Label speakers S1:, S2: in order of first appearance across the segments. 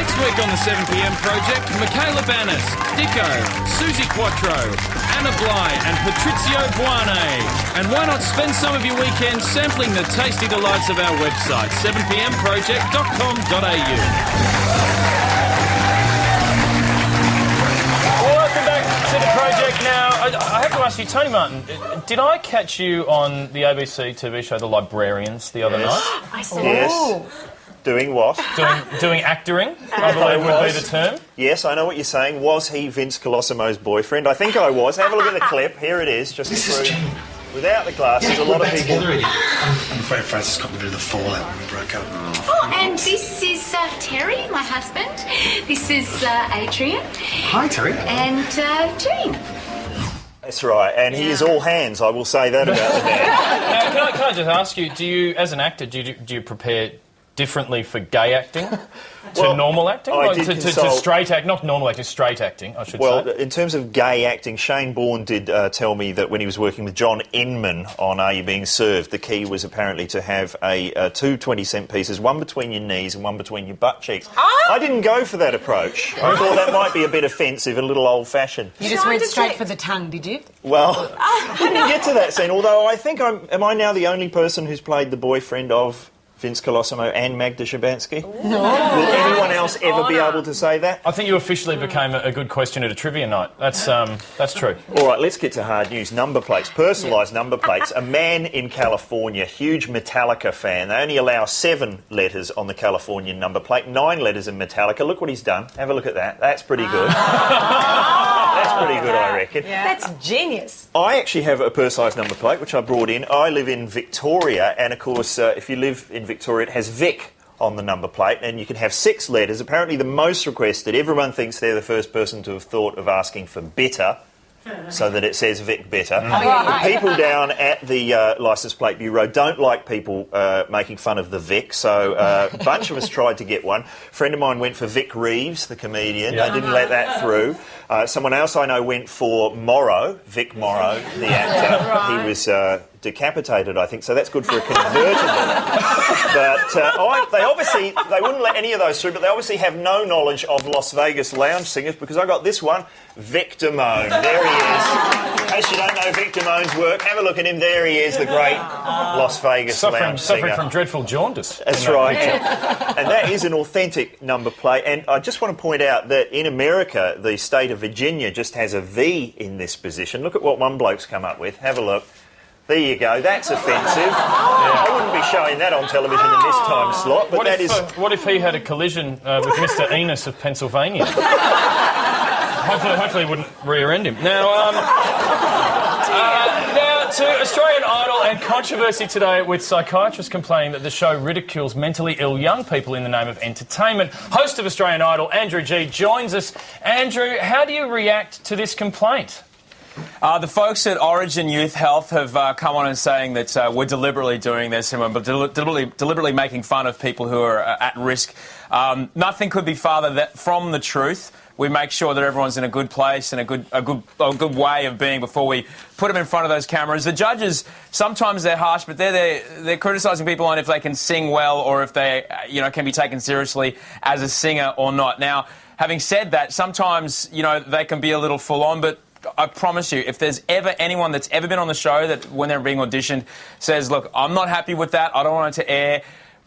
S1: Next week on the 7pm Project, Michaela Banas, Dicko, Susie Quattro, Anna Bly and Patrizio Buane. And why not spend some of your weekend sampling the tasty delights of our website, 7pmproject.com.au. Welcome back to the project. Now, I have to ask you, Tony Martin, did I catch you on the ABC TV show The Librarians the other night?
S2: I saw.
S3: Yes. Doing what?
S1: Doing actoring, I believe would be the term.
S3: Yes, I know what you're saying. Was he Vince Colosimo's boyfriend? I think I was. Have a look at the clip. Here it is. Just
S4: This is
S3: through.
S4: genuine.
S3: Without the glasses, a lot of people...
S4: Already. I'm afraid Francis got a bit of the fallout when we broke up.
S2: Oh, and this is Terry, my husband. This is Adrian.
S4: Hi, Terry.
S2: And Jean.
S3: That's right, and he is all hands, I will say that about the man.
S1: Now, can I just ask you, do you, as an actor, do you prepare differently for gay acting to
S3: Well,
S1: normal acting?
S3: I
S1: Like,
S3: did
S1: to
S3: consult-
S1: straight acting, not normal acting, straight acting, I should
S3: Well,
S1: say.
S3: in terms of gay acting, Shane Bourne did tell me that when he was working with John Inman on Are You Being Served, the key was apparently to have two 20-cent pieces, one between your knees and one between your butt cheeks. I didn't go for that approach. I thought that might be a bit offensive and a little old-fashioned.
S5: You just went straight for the tongue, did you?
S3: Well, didn't get to that scene, although I think am I now the only person who's played the boyfriend of Vince Colosimo and Magda Szubanski?
S5: No.
S3: Will anyone else ever be able to say that?
S1: I think you officially became a good question at a trivia night. That's true.
S3: All right, let's get to hard news. Number plates, personalised number plates. A man in California, huge Metallica fan. They only allow 7 letters on the Californian number plate, 9 letters in Metallica. Look what he's done. Have a look at that. That's pretty good. That's pretty good, I reckon.
S5: That's genius.
S3: I actually have a personalised number plate, which I brought in. I live in Victoria, and of course, if you live in Victoria, it has Vic on the number plate, and you can have 6 letters. Apparently the most requested, everyone thinks they're the first person to have thought of asking for bitter, so that it says Vic Bitter. The people down at the licence plate bureau don't like people making fun of the Vic, so a bunch of us tried to get one. A friend of mine went for Vic Reeves, the comedian. They didn't let that through. Someone else I know went for Morrow, Vic Morrow, the actor. He was decapitated, I think, so that's good for a convertible. But they wouldn't let any of those through, but they obviously have no knowledge of Las Vegas lounge singers, because I got this one, Vic Damone. There he is. In case you don't know Vic Damone's work, have a look at him. There he is, the great Las Vegas lounge
S1: Suffering
S3: singer.
S1: from dreadful jaundice.
S3: That's right. And that is an authentic number plate. And I just want to point out that in America, the state of Virginia just has a V in this position. Look at what one bloke's come up with. Have a look. There you go. That's offensive. I wouldn't be showing that on television in this time slot, but
S1: What if he had a collision with Mr. Enos of Pennsylvania? Hopefully it wouldn't rear-end him. Now to Australian Idol and controversy today with psychiatrists complaining that the show ridicules mentally ill young people in the name of entertainment. Host of Australian Idol, Andrew G, joins us. Andrew, how do you react to this complaint?
S6: The folks at Origin Youth Health have come on and saying that we're deliberately doing this and we're deliberately making fun of people who are at risk. Nothing could be farther from the truth. We make sure that everyone's in a good place and a good way of being before we put them in front of those cameras. The judges, sometimes they're harsh, but they're criticising people on if they can sing well or if they can be taken seriously as a singer or not. Now, having said that, sometimes they can be a little full on, but I promise you, if there's ever anyone that's ever been on the show that when they're being auditioned says, look, I'm not happy with that, I don't want it to air,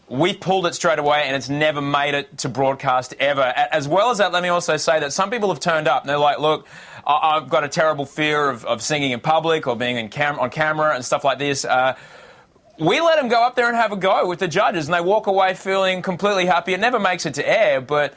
S6: we've pulled it straight away and it's never made it to broadcast ever. As well as that, let me also say that some people have turned up and they're like, look, I've got a terrible fear of singing in public or being on camera and stuff like this. We let them go up there and have a go with the judges, and they walk away feeling completely happy. It never makes it to air, but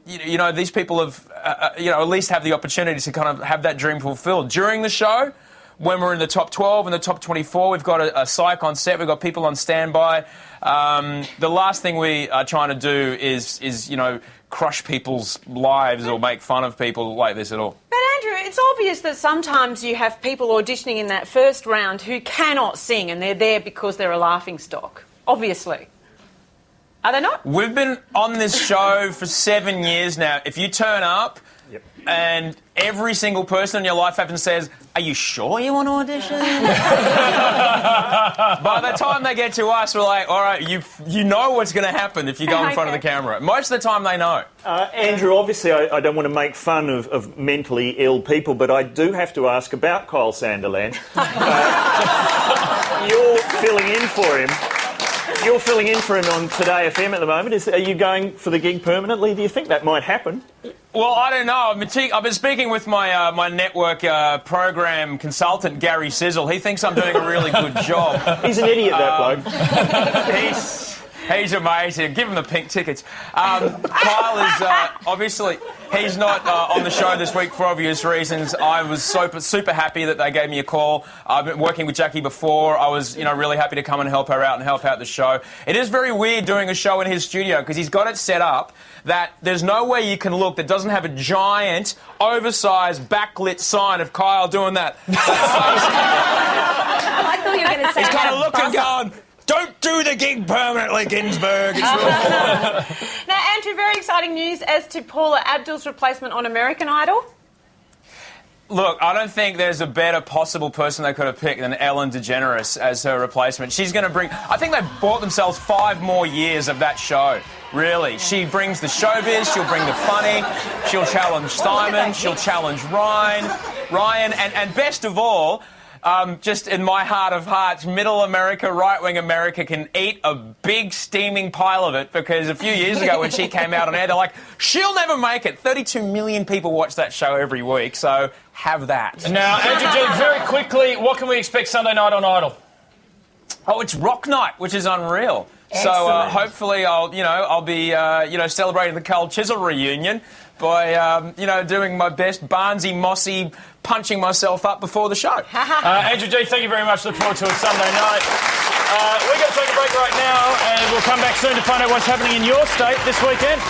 S6: these people have, at least have the opportunity to kind of have that dream fulfilled during the show. When we're in the top 12 and the top 24, we've got a psych on set. We've got people on standby. The last thing we are trying to do is crush people's lives or make fun of people like this at all.
S7: But Andrew, it's obvious that sometimes you have people auditioning in that first round who cannot sing and they're there because they're a laughingstock. Obviously. Are they not?
S6: We've been on this show for 7 years now. If you turn up, and every single person in your life happens says, "Are you sure you want to audition?" By the time they get to us, we're like, "All right, you know what's going to happen if you go in front of the camera." Most of the time, they know.
S3: Andrew, obviously, I don't want to make fun of mentally ill people, but I do have to ask about Kyle Sandilands. You're filling in for him. You're filling in for him on Today FM at the moment. Are you going for the gig permanently? Do you think that might happen?
S6: Well, I don't know. I've been speaking with my my network program consultant, Gary Sizzle. He thinks I'm doing a really good job.
S3: He's an idiot, that bloke.
S6: He's amazing. Give him the pink tickets. Kyle is obviously he's not on the show this week for obvious reasons. I was super happy that they gave me a call. I've been working with Jackie before. I was really happy to come and help her out and help out the show. It is very weird doing a show in his studio because he's got it set up that there's no way you can look that doesn't have a giant, oversized, backlit sign of Kyle doing that.
S5: I thought you were going to say
S6: He's kind of looking, going, "Don't do the gig permanently, Ginsberg." It's real
S7: Now, Andrew, very exciting news as to Paula Abdul's replacement on American Idol.
S6: Look, I don't think there's a better possible person they could have picked than Ellen DeGeneres as her replacement. She's going to bring... I think they've bought themselves 5 more years of that show, really. She brings the showbiz, she'll bring the funny, she'll challenge Simon, she'll challenge Ryan, and best of all... just in my heart of hearts, middle America, right-wing America can eat a big steaming pile of it because a few years ago when she came out on air, they're like, "She'll never make it." 32 million people watch that show every week, so have that.
S1: Now, Andrew G, very quickly, what can we expect Sunday night on Idol?
S6: Oh, it's Rock Night, which is unreal. So hopefully I'll be celebrating the Carl Chisel reunion by doing my best Barnesy Mossy punching myself up before the show.
S1: Andrew G, thank you very much. Look forward to a Sunday night. We're going to take a break right now, and we'll come back soon to find out what's happening in your state this weekend.